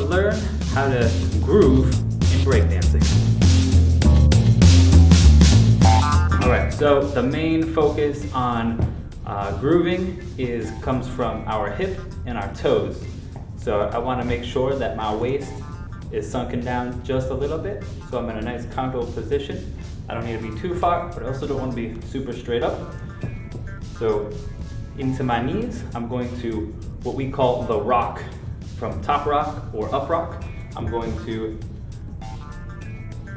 learn how to groove in breakdancing. Alright, so the main focus on grooving comes from our hip and our toes. So I want to make sure that my waist is sunken down just a little bit, so I'm in a nice comfortable position. I don't need to be too far, but I also don't want to be super straight up. So into my knees, I'm going to what we call the rock. From top rock or up rock, I'm going to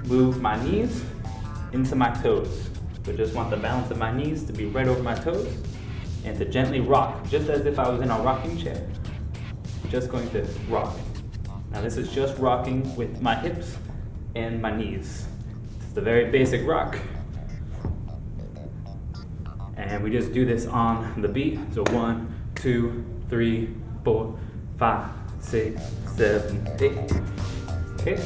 move my knees into my toes. So just want the balance of my knees to be right over my toes and to gently rock, just as if I was in a rocking chair. Just going to rock. Now this is just rocking with my hips and my knees. It's the very basic rock. And we just do this on the beat. So 1, 2, 3, 4, 5, 6, 7, 8. Okay.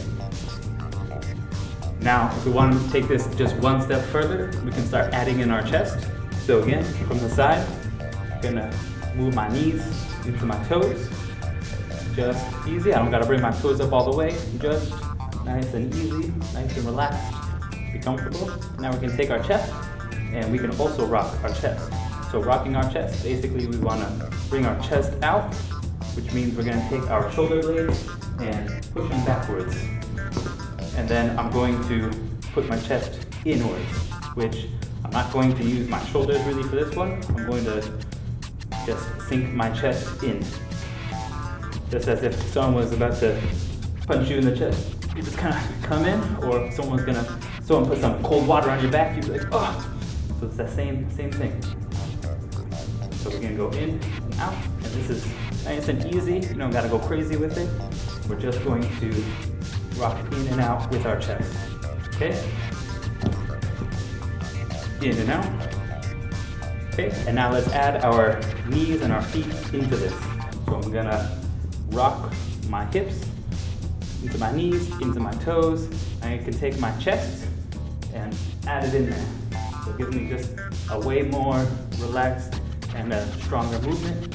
Now, if we want to take this just one step further, we can start adding in our chest. So again, from the side, I'm gonna move my knees into my toes. Just easy. I don't gotta bring my toes up all the way. Just nice and easy, nice and relaxed. Be comfortable. Now we can take our chest, and we can also rock our chest. So rocking our chest, basically we want to bring our chest out, which means we're going to take our shoulder blades and push them backwards. And then I'm going to put my chest inwards, which I'm not going to use my shoulders really for this one. I'm going to just sink my chest in. Just as if someone was about to punch you in the chest. You just kind of come in, or someone put some cold water on your back, you'd be like, oh. So it's that same thing. So we're gonna go in and out, and this is nice and easy. You don't gotta go crazy with it. We're just going to rock in and out with our chest. Okay? In and out. Okay, and now let's add our knees and our feet into this. So I'm gonna rock my hips into my knees, into my toes. I can take my chest and add it in there. So it gives me just a way more relaxed and a stronger movement.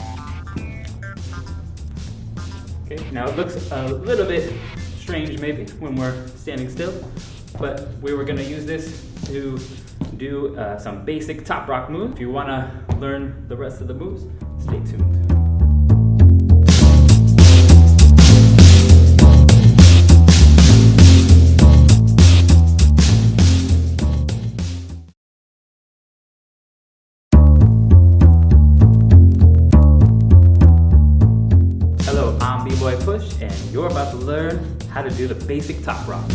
Okay, now it looks a little bit strange maybe when we're standing still, but we were gonna use this to do some basic top rock moves. If you wanna learn the rest of the moves, stay tuned. B-boy Push, and you're about to learn how to do the basic top rock.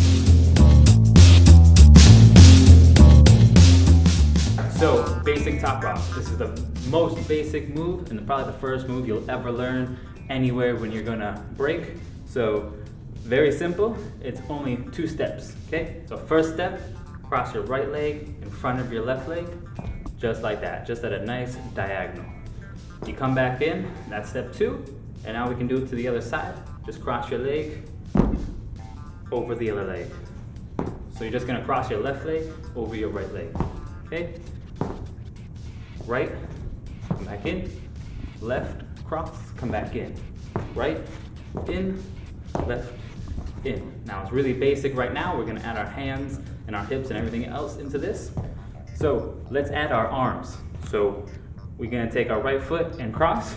So, basic top rock. This is the most basic move and probably the first move you'll ever learn anywhere when you're gonna break. So, very simple. It's only 2 steps, okay? So first step, cross your right leg in front of your left leg, just like that, just at a nice diagonal. You come back in, that's step 2. And now we can do it to the other side. Just cross your leg over the other leg. So you're just gonna cross your left leg over your right leg. Okay? Right, come back in. Left, cross, come back in. Right, in, left, in. Now it's really basic right now. We're gonna add our hands and our hips and everything else into this. So let's add our arms. So we're gonna take our right foot and cross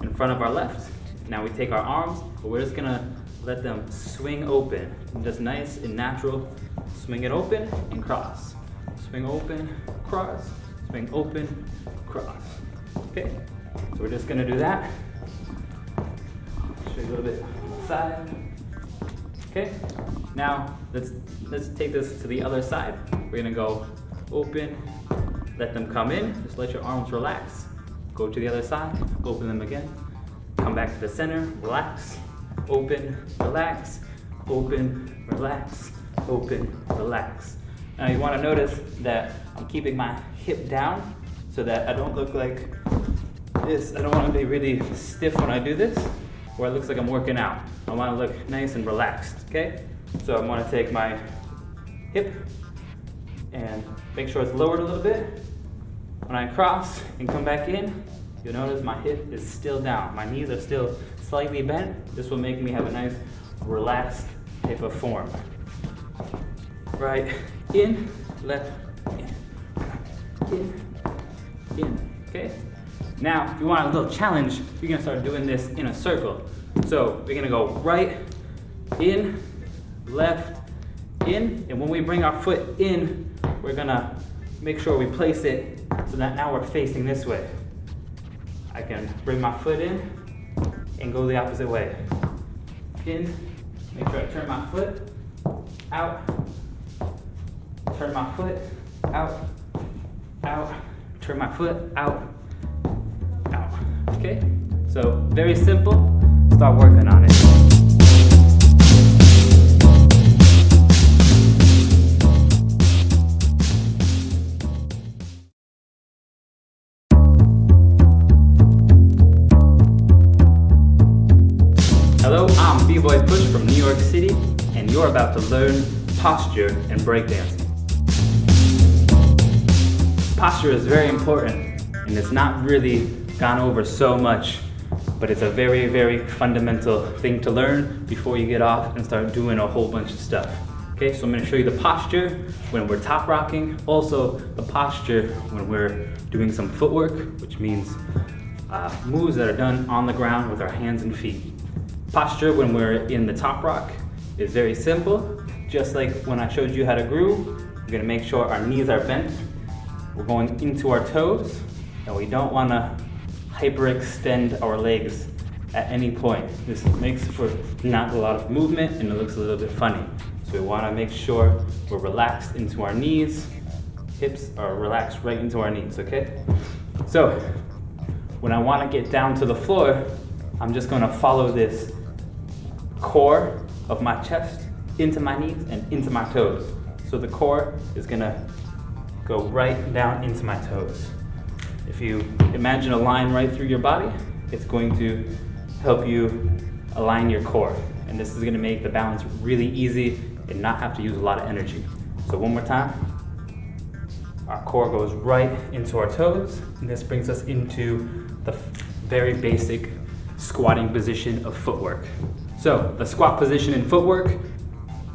in front of our left. Now we take our arms, but we're just gonna let them swing open. Just nice and natural. Swing it open and cross. Swing open, cross. Swing open, cross. Okay, so we're just gonna do that. Show you a little bit on the side. Okay, now let's take this to the other side. We're gonna go open, let them come in. Just let your arms relax. Go to the other side, open them again. Come back to the center, relax, open, relax, open, relax, open, relax. Now you want to notice that I'm keeping my hip down so that I don't look like this. I don't want to be really stiff when I do this, where it looks like I'm working out. I want to look nice and relaxed, okay? So I'm going to take my hip and make sure it's lowered a little bit. When I cross and come back in, you'll notice my hip is still down. My knees are still slightly bent. This will make me have a nice relaxed type of form. Right, in, left, in, okay? Now, if you want a little challenge, you're gonna start doing this in a circle. So we're gonna go right, in, left, in, and when we bring our foot in, we're gonna make sure we place it so that now we're facing this way. I can bring my foot in and go the opposite way. In, make sure I turn my foot out, turn my foot out, out, turn my foot out, out. Okay? So very simple. Start working on it. Hello, I'm bboy Push from New York City, and you're about to learn posture and breakdancing. Posture is very important, and it's not really gone over so much, but it's a very, very fundamental thing to learn before you get off and start doing a whole bunch of stuff. Okay, so I'm gonna show you the posture when we're top rocking, also the posture when we're doing some footwork, which means moves that are done on the ground with our hands and feet. Posture when we're in the top rock is very simple. Just like when I showed you how to groove, we're gonna make sure our knees are bent. We're going into our toes, and we don't wanna hyperextend our legs at any point. This makes for not a lot of movement, and it looks a little bit funny. So we wanna make sure we're relaxed into our knees. Hips are relaxed right into our knees, okay? So when I wanna get down to the floor, I'm just gonna follow this core of my chest into my knees and into my toes. So the core is gonna go right down into my toes. If you imagine a line right through your body, it's going to help you align your core. And this is gonna make the balance really easy and not have to use a lot of energy. So one more time. Our core goes right into our toes, and this brings us into the very basic squatting position of footwork. So the squat position in footwork,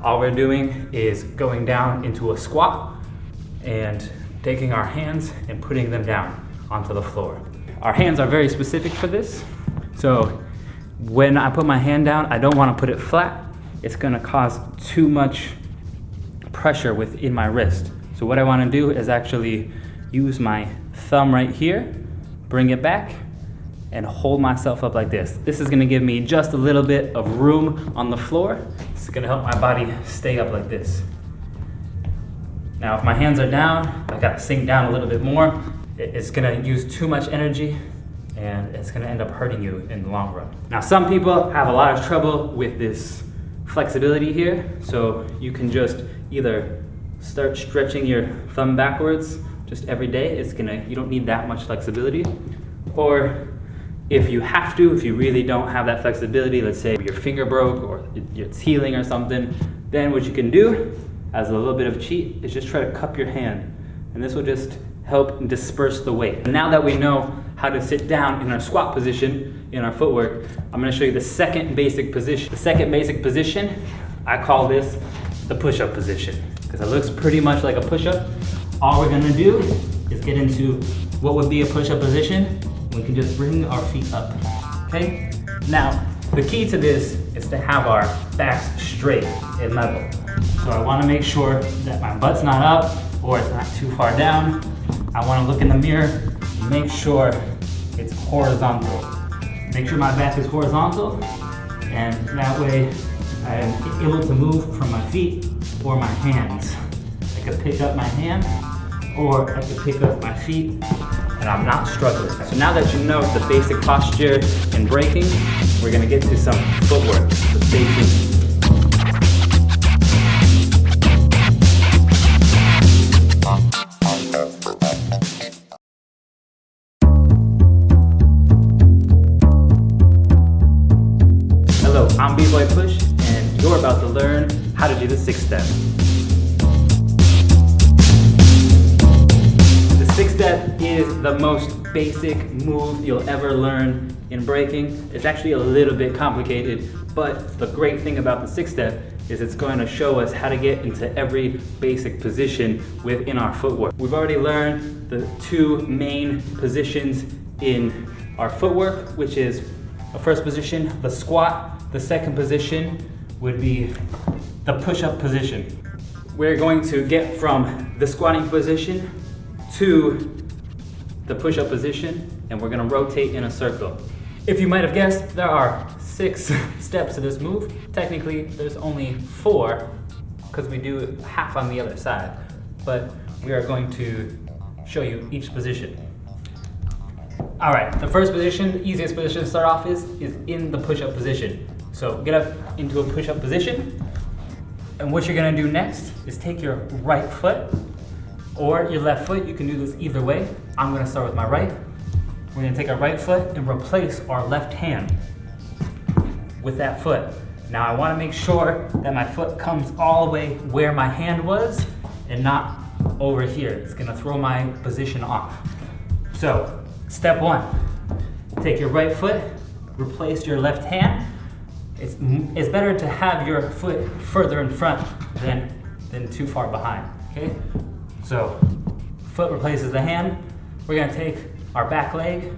all we're doing is going down into a squat and taking our hands and putting them down onto the floor. Our hands are very specific for this. So when I put my hand down, I don't want to put it flat. It's gonna cause too much pressure within my wrist. So what I want to do is actually use my thumb right here, bring it back, and hold myself up like this. This is gonna give me just a little bit of room on the floor. This is gonna help my body stay up like this. Now, if my hands are down, I gotta sink down a little bit more. It's gonna use too much energy, and it's gonna end up hurting you in the long run. Now, some people have a lot of trouble with this flexibility here, so you can just either start stretching your thumb backwards just every day. You don't need that much flexibility. Or if you have to, if you really don't have that flexibility, let's say your finger broke or it's healing or something, then what you can do as a little bit of cheat is just try to cup your hand. And this will just help disperse the weight. Now that we know how to sit down in our squat position in our footwork, I'm gonna show you the second basic position. The second basic position, I call this the push-up position, because it looks pretty much like a push-up. All we're gonna do is get into what would be a push-up position. We can just bring our feet up, okay? Now, the key to this is to have our backs straight and level. So I wanna make sure that my butt's not up or it's not too far down. I wanna look in the mirror and make sure it's horizontal. Make sure my back is horizontal, and that way I am able to move from my feet or my hands. I could pick up my hand, or I could pick up my feet, and I'm not struggling. So now that you know the basic posture and breaking, we're gonna get to some footwork, the basic. Hello, I'm bboy Push, and you're about to learn how to do the 6-step. The Six step is the most basic move you'll ever learn in breaking. It's actually a little bit complicated, but the great thing about the six step is it's going to show us how to get into every basic position within our footwork. We've already learned the two main positions in our footwork, which is the first position, the squat. The second position would be the push-up position. We're going to get from the squatting position to the push-up position, and we're gonna rotate in a circle. If you might have guessed, there are 6 steps to this move. Technically, there's only 4, because we do half on the other side. But we are going to show you each position. All right, the first position, the easiest position to start off is in the push-up position. So get up into a push-up position, and what you're gonna do next is take your right foot or your left foot. You can do this either way. I'm gonna start with my right. We're gonna take our right foot and replace our left hand with that foot. Now I wanna make sure that my foot comes all the way where my hand was and not over here. It's gonna throw my position off. So, step 1, take your right foot, replace your left hand. It's better to have your foot further in front than too far behind, okay? So, foot replaces the hand. We're gonna take our back leg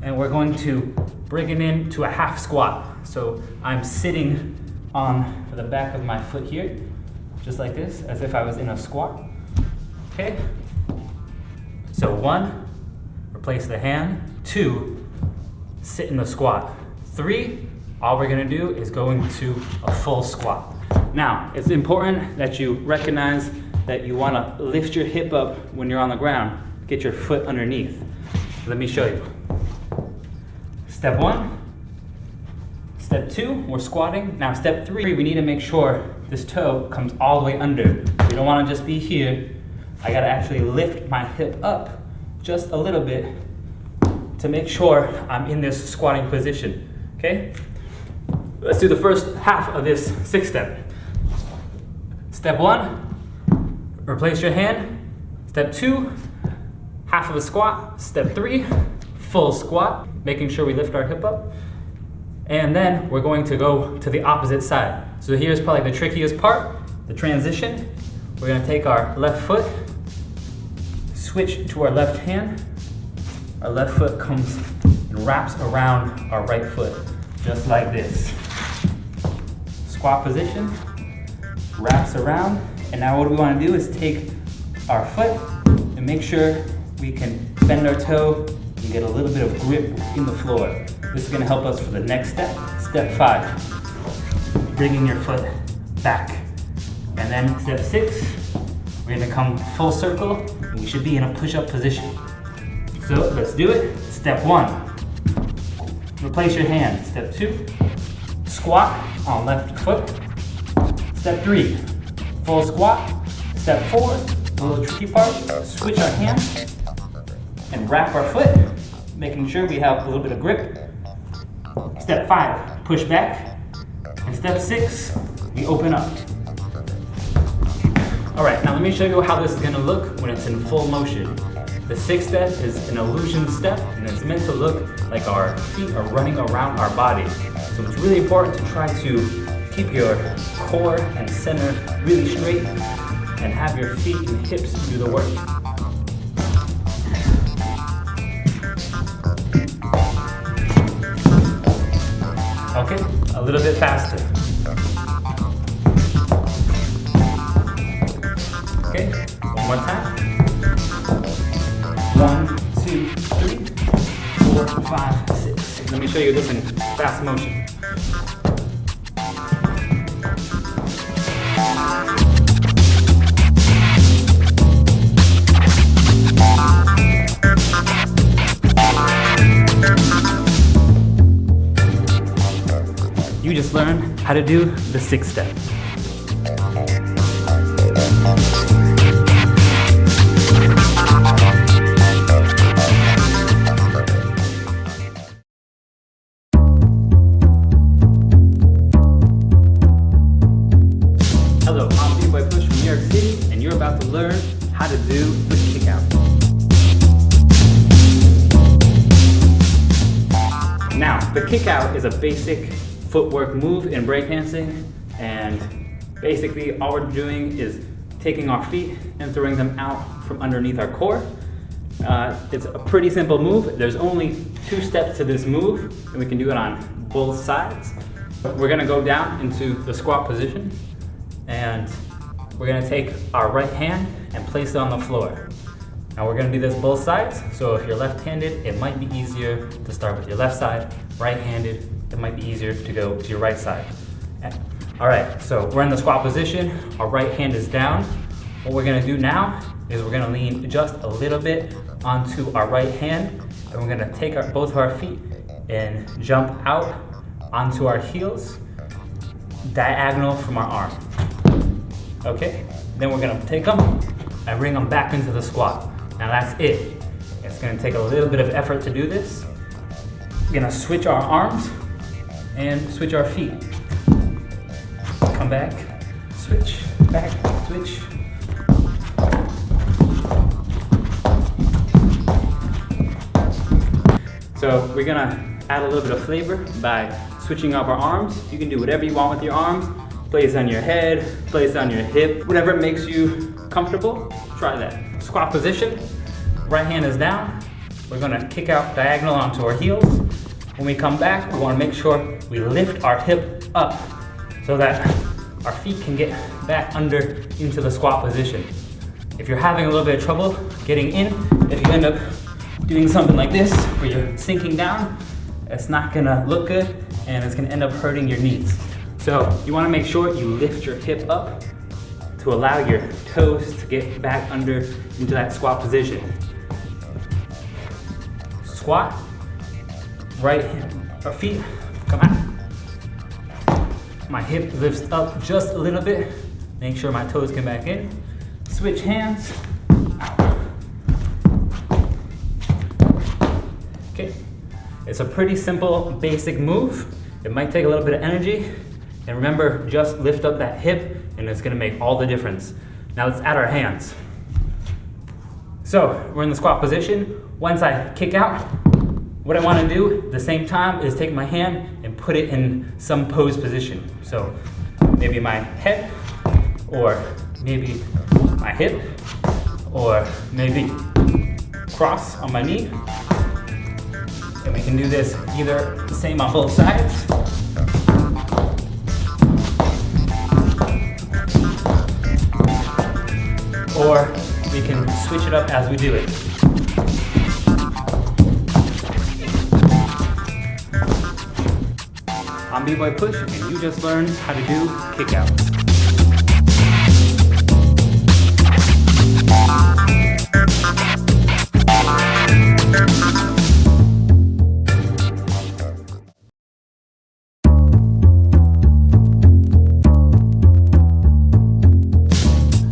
and we're going to bring it into a half squat. So I'm sitting on the back of my foot here, just like this, as if I was in a squat, okay? So 1, replace the hand. 2, sit in the squat. 3, all we're gonna do is go into a full squat. Now, it's important that you recognize that you wanna lift your hip up when you're on the ground. Get your foot underneath. Let me show you. Step 1. Step 2, we're squatting. Now step 3, we need to make sure this toe comes all the way under. We don't wanna just be here. I gotta actually lift my hip up just a little bit to make sure I'm in this squatting position, okay? Let's do the first half of this 6 step. Step 1, replace your hand. Step 2, half of a squat. Step 3, full squat, making sure we lift our hip up. And then we're going to go to the opposite side. So here's probably the trickiest part, the transition. We're gonna take our left foot, switch to our left hand. Our left foot comes and wraps around our right foot, just like this. Squat position, wraps around. And now what we wanna do is take our foot and make sure we can bend our toe and get a little bit of grip in the floor. This is gonna help us for the next step. Step 5, bringing your foot back. And then step 6, we're gonna come full circle and we should be in a push-up position. So let's do it. Step 1, replace your hand. Step 2, squat on left foot. Step 3, full squat. Step 4, a little tricky part, switch our hand and wrap our foot, making sure we have a little bit of grip. Step 5, push back. And step 6, we open up. All right, now let me show you how this is gonna look when it's in full motion. The 6th step is an illusion step, and it's meant to look like our feet are running around our body. So it's really important to try to keep your core and center really straight and have your feet and hips do the work. Okay, a little bit faster. Okay, one more time. 1, 2, 3, 4, 5, 6. Let me show you this in fast motion. You just learned how to do the 6th step. Hello, I'm bboy from New York City, and you're about to learn how to do the kick out. The kick out is a basic footwork move in breakdancing, and basically all we're doing is taking our feet and throwing them out from underneath our core. It's a pretty simple move. There's only 2 steps to this move, and we can do it on both sides. We're gonna go down into the squat position, and we're gonna take our right hand and place it on the floor. Now we're gonna do this both sides, so if you're left-handed, it might be easier to start with your left side. Right-handed, it might be easier to go to your right side. All right, so we're in the squat position. Our right hand is down. What we're gonna do now is we're gonna lean just a little bit onto our right hand, and we're gonna take both of our feet and jump out onto our heels, diagonal from our arm. Okay, then we're gonna take them and bring them back into the squat. Now that's it. It's gonna take a little bit of effort to do this. We're gonna switch our arms and switch our feet. Come back, switch, back, switch. So we're gonna add a little bit of flavor by switching up our arms. You can do whatever you want with your arms. Place on your head, place on your hip, whatever makes you comfortable, try that. Squat position, right hand is down. We're gonna kick out diagonal onto our heels. When we come back, we wanna make sure we lift our hip up so that our feet can get back under into the squat position. If you're having a little bit of trouble getting in, if you end up doing something like this where you're sinking down, it's not gonna look good and it's gonna end up hurting your knees. So you wanna make sure you lift your hip up to allow your toes to get back under into that squat position. Squat, right hand, our feet come out. My hip lifts up just a little bit. Make sure my toes come back in. Switch hands, out. Okay, it's a pretty simple, basic move. It might take a little bit of energy. And remember, just lift up that hip and it's gonna make all the difference. Now let's add our hands. So we're in the squat position. Once I kick out, what I wanna do at the same time is take my hand and put it in some pose position. So maybe my head, or maybe my hip, or maybe cross on my knee. And we can do this either the same on both sides. Or we can switch it up as we do it. I'm B-Boy Push, and you just learned how to do kick out.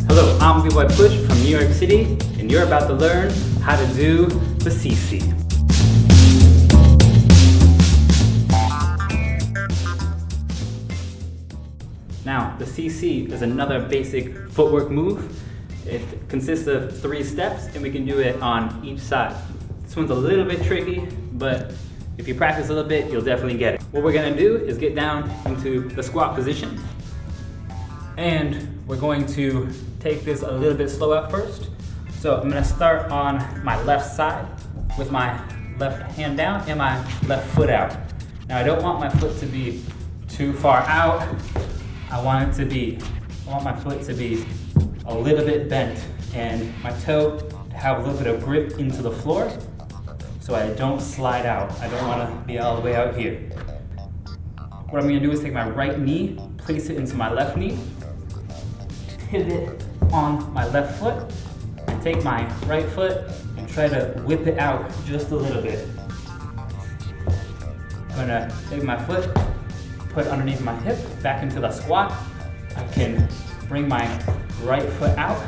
Hello, I'm B-Boy Push from New York City, and you're about to learn how to do the CiCis. Now, the CiCis is another basic footwork move. It consists of 3 steps, and we can do it on each side. This one's a little bit tricky, but if you practice a little bit, you'll definitely get it. What we're gonna do is get down into the squat position, and we're going to take this a little bit slow at first. So I'm gonna start on my left side with my left hand down and my left foot out. Now I don't want my foot to be too far out. I want my foot to be a little bit bent and my toe to have a little bit of grip into the floor so I don't slide out. I don't want to be all the way out here. What I'm going to do is take my right knee, place it into my left knee, pivot on my left foot, and take my right foot and try to whip it out just a little bit. I'm going to take my foot, put it underneath my hip, back into the squat. I can bring my right foot out.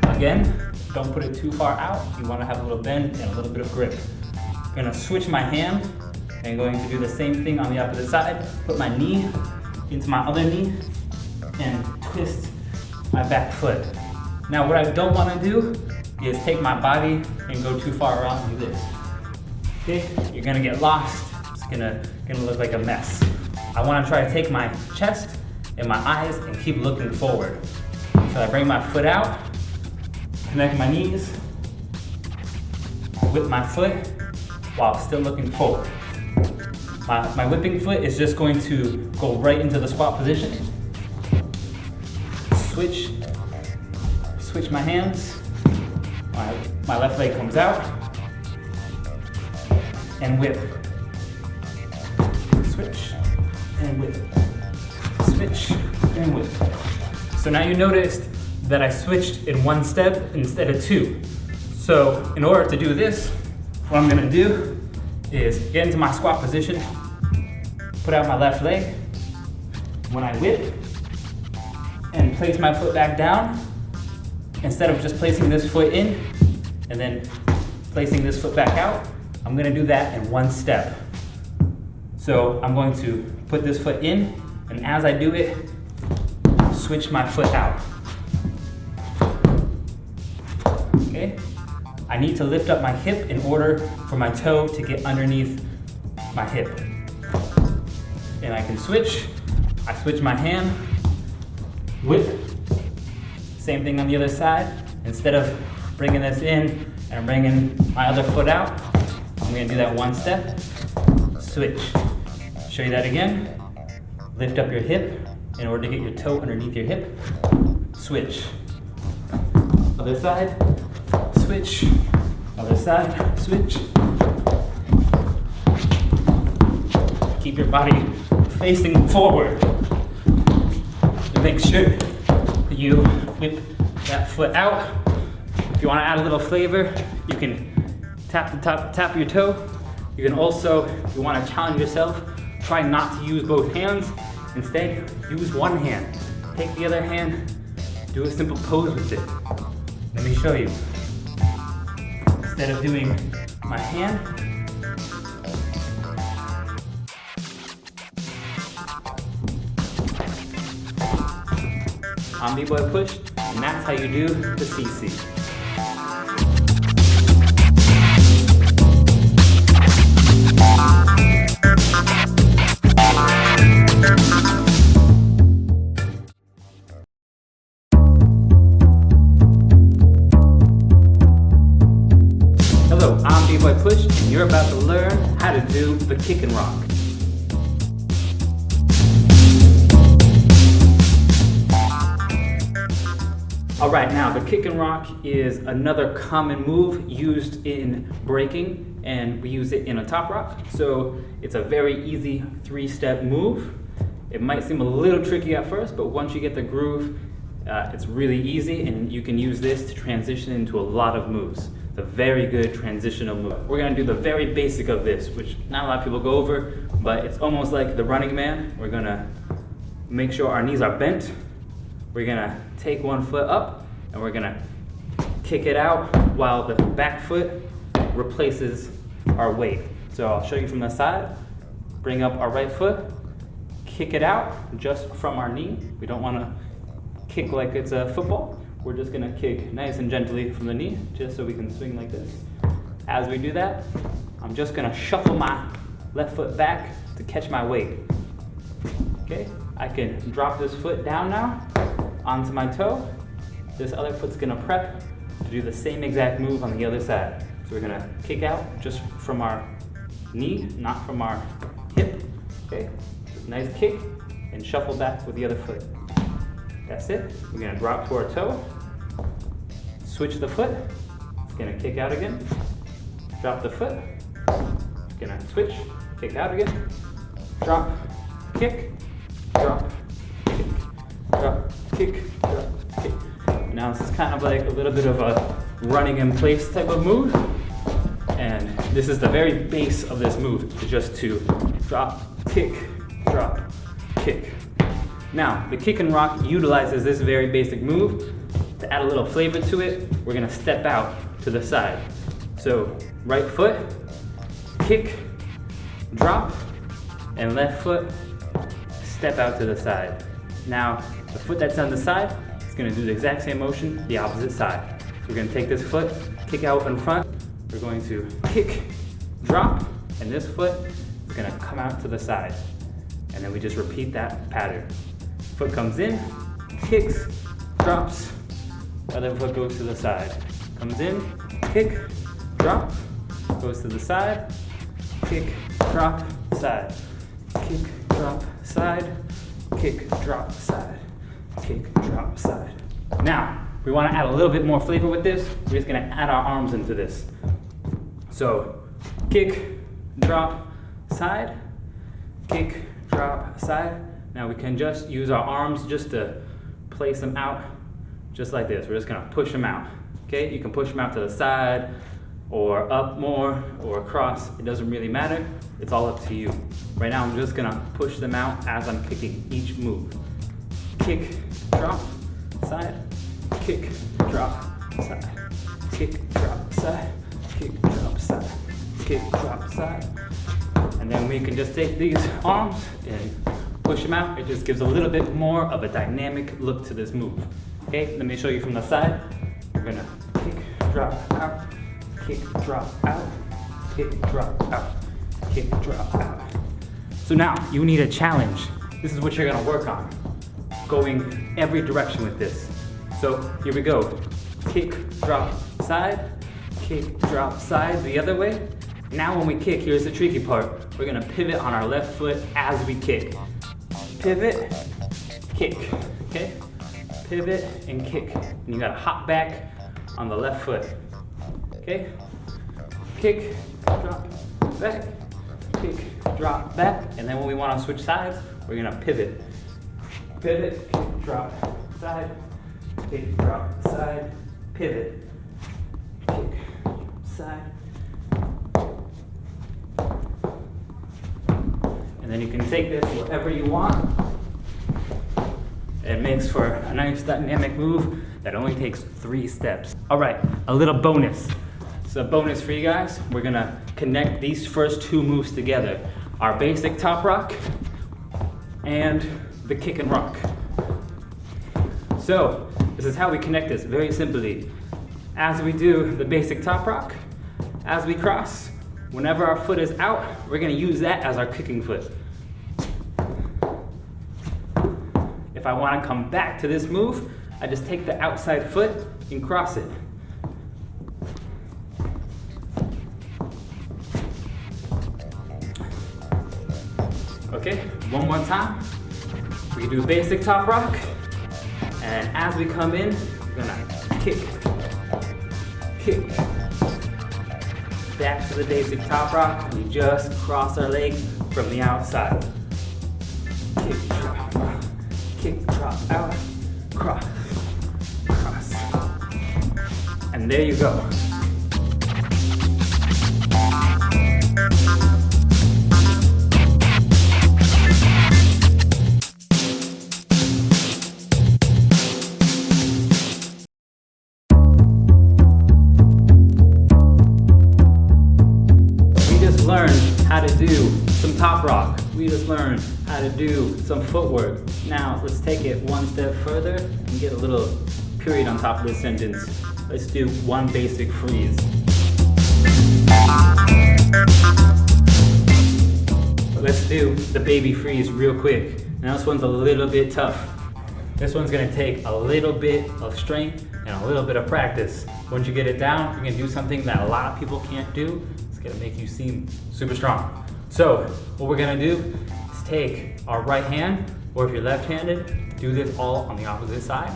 Again, don't put it too far out. You want to have a little bend and a little bit of grip. I'm going to switch my hand and going to do the same thing on the opposite side. Put my knee into my other knee and twist my back foot. Now what I don't want to do is take my body and go too far around like this. Okay, you're going to get lost. It's going to gonna look like a mess. I wanna try to take my chest and my eyes and keep looking forward. So I bring my foot out, connect my knees, whip my foot while still looking forward. My whipping foot is just going to go right into the squat position. Switch my hands. My left leg comes out and whip. Switch and whip. Switch and whip. So now you noticed that I switched in one step instead of two. So in order to do this, what I'm gonna do is get into my squat position, put out my left leg. When I whip and place my foot back down, instead of just placing this foot in and then placing this foot back out, I'm gonna do that in one step. So I'm going to put this foot in, and as I do it, switch my foot out. Okay? I need to lift up my hip in order for my toe to get underneath my hip. And I can switch. I switch my hand, whip. Same thing on the other side. Instead of bringing this in and bringing my other foot out, I'm gonna do that one step. Switch. Show you that again. Lift up your hip in order to get your toe underneath your hip. Switch. Other side. Switch. Other side. Switch. Keep your body facing forward. And make sure that you whip that foot out. If you want to add a little flavor, you can tap your toe. You can also, if you want to challenge yourself, try not to use both hands. Instead, use one hand. Take the other hand, do a simple pose with it. Let me show you. Instead of doing my hand, on b-boy push, and that's how you do the CiCis. Hello, I'm b-boy push, and you're about to learn how to do the kick and rock. All right, now the kick and rock is another common move used in breaking, and we use it in a top rock. So it's a very easy 3-step move. It might seem a little tricky at first, but once you get the groove, it's really easy, and you can use this to transition into a lot of moves. It's a very good transitional move. We're gonna do the very basic of this, which not a lot of people go over, but it's almost like the running man. We're gonna make sure our knees are bent. We're gonna take one foot up and we're gonna kick it out while the back foot replaces our weight. So I'll show you from the side. Bring up our right foot, kick it out just from our knee. We don't wanna kick like it's a football. We're just gonna kick nice and gently from the knee, just so we can swing like this. As we do that, I'm just gonna shuffle my left foot back to catch my weight. Okay, I can drop this foot down now onto my toe. This other foot's gonna prep to do the same exact move on the other side. So we're gonna kick out just from our knee, not from our hip. Okay, just nice kick and shuffle back with the other foot. That's it. We're gonna drop to our toe, switch the foot, it's gonna kick out again, drop the foot, it's gonna switch, kick out again, drop, kick, drop, kick, drop, kick, drop, kick. Now this is kind of like a little bit of a running in place type of move. And this is the very base of this move, is just to drop, kick, drop, kick. Now, the kick and rock utilizes this very basic move. To add a little flavor to it, we're gonna step out to the side. So, right foot, kick, drop, and left foot, step out to the side. Now, the foot that's on the side is gonna do the exact same motion, the opposite side. So we're gonna take this foot, kick out in front. We're going to kick, drop, and this foot is gonna come out to the side. And then we just repeat that pattern. Foot comes in, kicks, drops, other foot goes to the side. Comes in, kick, drop, goes to the side, kick, drop, side, kick, drop, side, kick, drop, side, kick, drop, side. Now, we want to add a little bit more flavor with this. We're just going to add our arms into this. So, kick, drop, side, kick, drop, side. Now we can just use our arms just to place them out, just like this. We're just going to push them out. Okay, you can push them out to the side, or up more, or across. It doesn't really matter. It's all up to you. Right now, I'm just going to push them out as I'm kicking each move. Kick, drop, side, kick, drop, side, kick, drop, side, kick, drop, side, kick, drop, side. And then we can just take these arms and push them out. It just gives a little bit more of a dynamic look to this move. Okay, let me show you from the side. We're gonna kick, drop, out, kick, drop, out, kick, drop, out, kick, drop, out. So now you need a challenge. This is what you're gonna work on. Going every direction with this. So here we go. Kick, drop, side, kick, drop, side, the other way. Now when we kick, here's the tricky part. We're gonna pivot on our left foot as we kick. Pivot, kick, okay? Pivot and kick. And you gotta hop back on the left foot, okay? Kick, drop, back, kick, drop, back. And then when we wanna switch sides, we're gonna pivot. Pivot, kick, drop, side, kick, drop, side, pivot, kick, side. And then you can take this wherever you want. It makes for a nice dynamic move that only takes 3 steps. All right, a little bonus. So bonus for you guys, we're gonna connect these first 2 moves together. Our basic top rock and the kick and rock. So this is how we connect this, very simply. As we do the basic top rock, as we cross, whenever our foot is out, we're gonna use that as our kicking foot. If I wanna come back to this move, I just take the outside foot and cross it. Okay, one more time. We can do basic top rock, and as we come in, we're gonna kick, kick. Back to the basic top rock, we just cross our leg from the outside. Kick, drop, out, cross, cross. And there you go. Learned how to do some top rock. We just learned how to do some footwork. Now let's take it one step further and get a little period on top of this sentence. Let's do one basic freeze. Let's do the baby freeze real quick. Now this one's a little bit tough. This one's gonna take a little bit of strength and a little bit of practice. Once you get it down, you're gonna do something that a lot of people can't do. It's gonna make you seem super strong. So what we're gonna do is take our right hand, or if you're left-handed, do this all on the opposite side.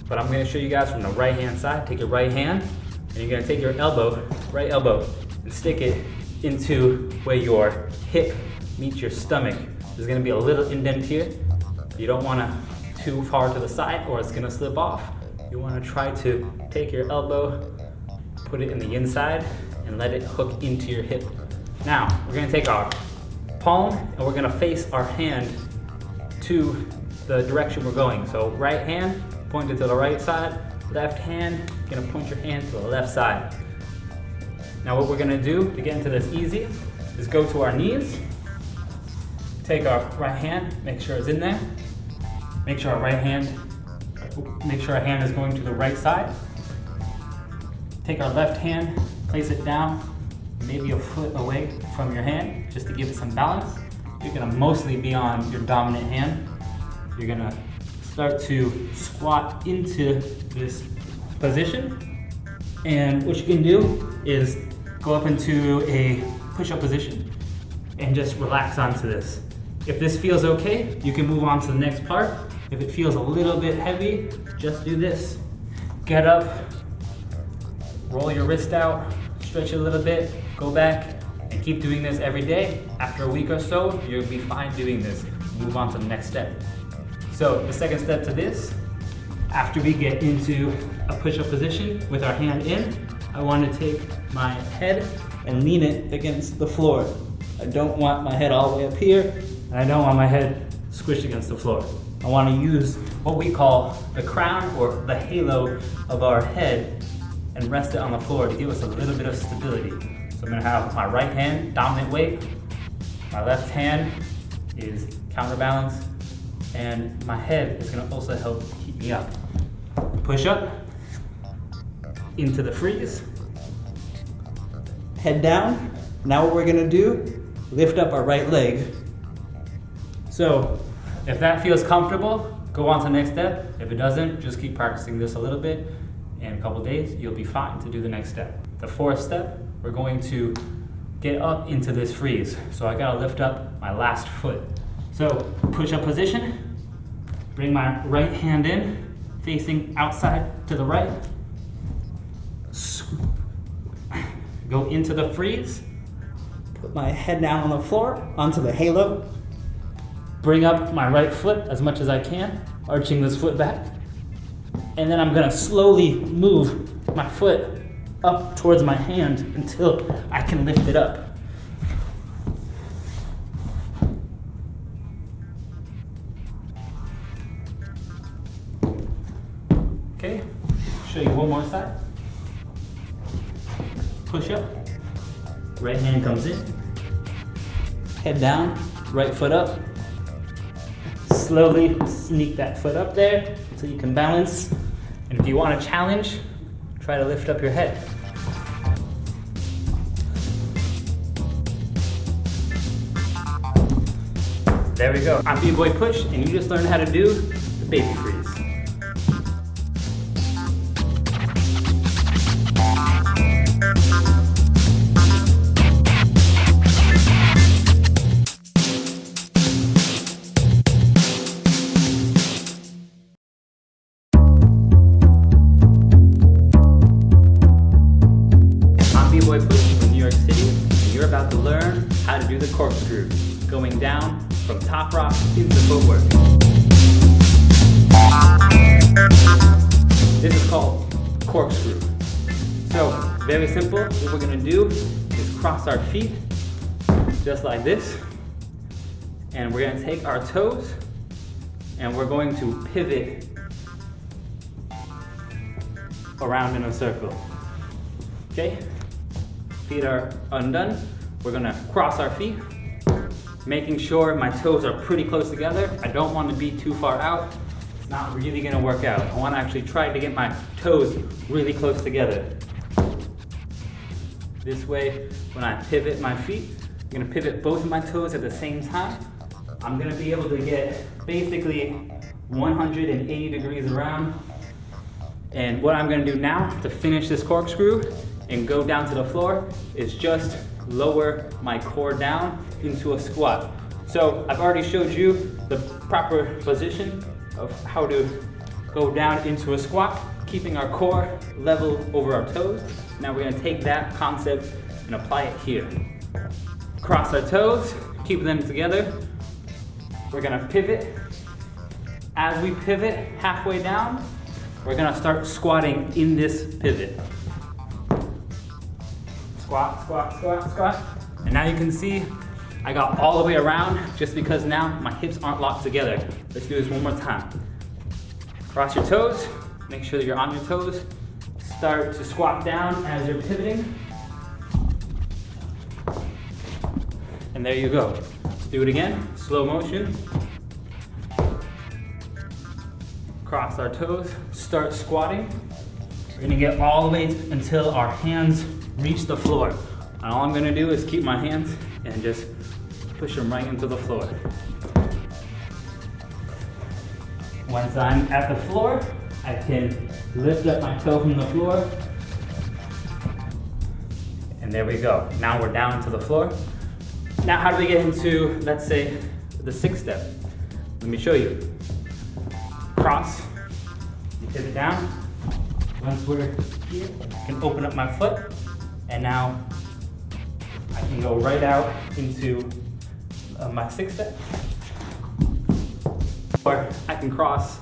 But I'm gonna show you guys from the right hand side. Take your right hand, and you're gonna take your elbow, right elbow, and stick it into where your hip meets your stomach. There's gonna be a little indent here. You don't wanna too far to the side or it's gonna slip off. You wanna try to take your elbow, put it in the inside, and let it hook into your hip. Now, we're gonna take our palm and we're gonna face our hand to the direction we're going. So right hand, pointed to the right side, left hand, gonna point your hand to the left side. Now what we're gonna do to get into this easy is go to our knees, take our right hand, make sure it's in there, make sure our hand is going to the right side. Take our left hand, place it down, maybe a foot away from your hand. just to give it some balance. You're gonna mostly be on your dominant hand. You're gonna start to squat into this position. And what you can do is go up into a push-up position and just relax onto this. If this feels okay, you can move on to the next part. If it feels a little bit heavy, just do this. Get up, roll your wrist out, stretch it a little bit, go back, and keep doing this every day. After a week or so, you'll be fine doing this. Move on to the next step. So the second step to this, after we get into a push-up position with our hand in, I want to take my head and lean it against the floor. I don't want my head all the way up here, and I don't want my head squished against the floor. I want to use what we call the crown or the halo of our head and rest it on the floor to give us a little bit of stability. So I'm going to have my right hand, dominant weight, my left hand is counterbalance, and my head is going to also help keep me up. Push up into the freeze, head down. Now what we're going to do, lift up our right leg. So if that feels comfortable, go on to the next step. If it doesn't, just keep practicing this a little bit. In a couple days, you'll be fine to do the next step. The fourth step, we're going to get up into this freeze. So I gotta lift up my last foot. So push-up position, bring my right hand in, facing outside to the right. Go into the freeze, put my head down on the floor, onto the halo. Bring up my right foot as much as I can, arching this foot back. And then I'm gonna slowly move my foot up towards my hand until I can lift it up. Okay, show you one more side. Push up, right hand comes in, head down, right foot up. Slowly sneak that foot up there until you can balance. And if you want a challenge, try to lift up your head. There we go. I'm bboy Push, and you just learned how to do the baby freeze. bboy Push from New York City, and you're about to learn how to do the corkscrew, going down from top rock into footwork. This is called corkscrew. So, very simple. What we're gonna do is cross our feet, just like this, and we're gonna take our toes, and we're going to pivot around in a circle. Okay? Feet are undone. We're gonna cross our feet, making sure my toes are pretty close together. I don't want to be too far out. It's not really gonna work out. I wanna actually try to get my toes really close together. This way, when I pivot my feet, I'm gonna pivot both of my toes at the same time. I'm gonna be able to get basically 180 degrees around. And what I'm gonna do now to finish this corkscrew and go down to the floor is just lower my core down into a squat. So I've already showed you the proper position of how to go down into a squat, keeping our core level over our toes. Now we're gonna take that concept and apply it here. Cross our toes, keep them together. We're gonna pivot. As we pivot halfway down, we're gonna start squatting in this pivot. Squat, squat, squat, squat. And now you can see I got all the way around just because now my hips aren't locked together. Let's do this one more time. Cross your toes, make sure that you're on your toes. Start to squat down as you're pivoting. And there you go. Let's do it again, slow motion. Cross our toes, start squatting. We're gonna get all the way until our hands reach the floor. And all I'm gonna do is keep my hands and just push them right into the floor. Once I'm at the floor, I can lift up my toe from the floor. And there we go. Now we're down to the floor. Now how do we get into, let's say, the sixth step? Let me show you. Cross, you pivot down. Once we're here, I can open up my foot, and now I can go right out into my sixth step. Or I can cross,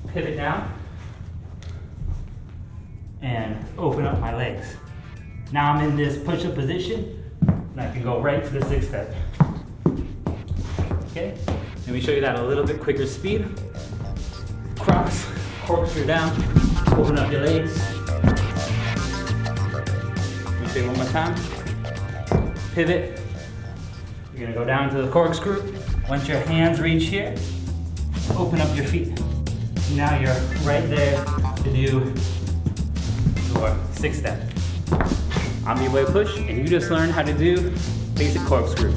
pivot down, and open up my legs. Now I'm in this push-up position, and I can go right to the sixth step. Okay, let me show you that a little bit quicker speed. Cross, corkscrew down, open up your legs. Let me show you one more time. Pivot. You're gonna go down to the corkscrew. Once your hands reach here, open up your feet. Now you're right there to do your sixth step. I'm bboy Push, and you just learned how to do basic corkscrew.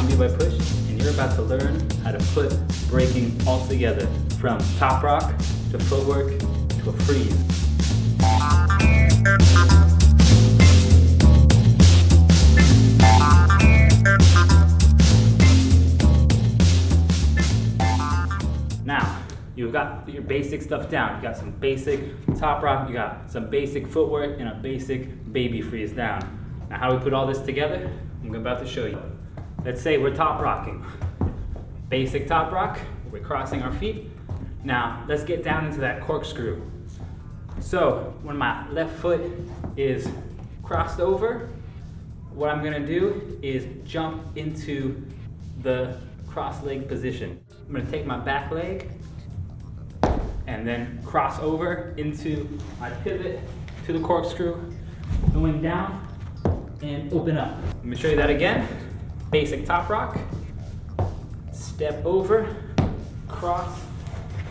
Bboy Push, and you're about to learn how to put breaking all together, from top rock to footwork to a freeze. Now, you've got your basic stuff down. You got some basic top rock, you got some basic footwork, and a basic baby freeze down. Now, how do we put all this together? I'm about to show you. Let's say we're top rocking. Basic top rock, we're crossing our feet. Now, let's get down into that corkscrew. So, when my left foot is crossed over, what I'm gonna do is jump into the cross leg position. I'm gonna take my back leg and then cross over into my pivot to the corkscrew, going down and open up. Let me show you that again. Basic top rock, step over, cross,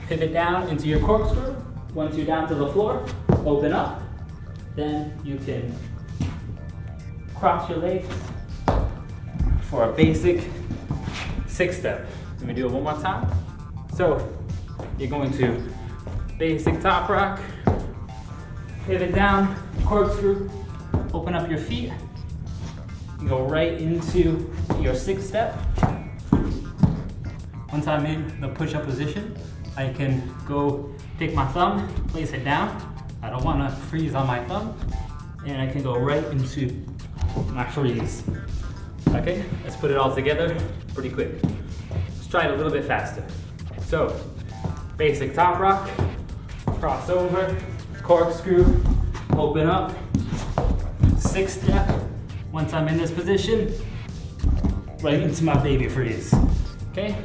pivot down into your corkscrew. Once you're down to the floor, open up. Then you can cross your legs for a basic sixth step. Let me do it one more time. So you're going to basic top rock, pivot down, corkscrew, open up your feet, go right into your sixth step. Once I'm in the push-up position, I can go take my thumb, place it down. I don't want to freeze on my thumb. And I can go right into my freeze. Okay, let's put it all together pretty quick. Let's try it a little bit faster. So, basic top rock, cross over, corkscrew, open up, sixth step. Once I'm in this position, right into my baby freeze. Okay?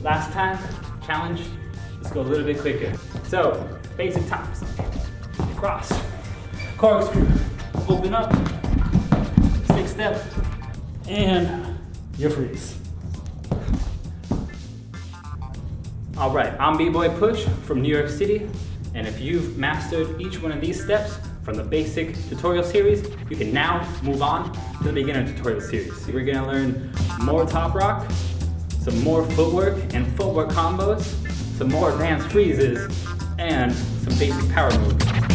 Last time, challenge. Let's go a little bit quicker. So, basic tops. Cross, corkscrew, open up, sixth step, and your freeze. All right, I'm bboy Push from New York City, and if you've mastered each one of these steps from the basic tutorial series, you can now move on to the beginner tutorial series. We're gonna learn more top rock, some more footwork and footwork combos, some more advanced freezes, and some basic power moves.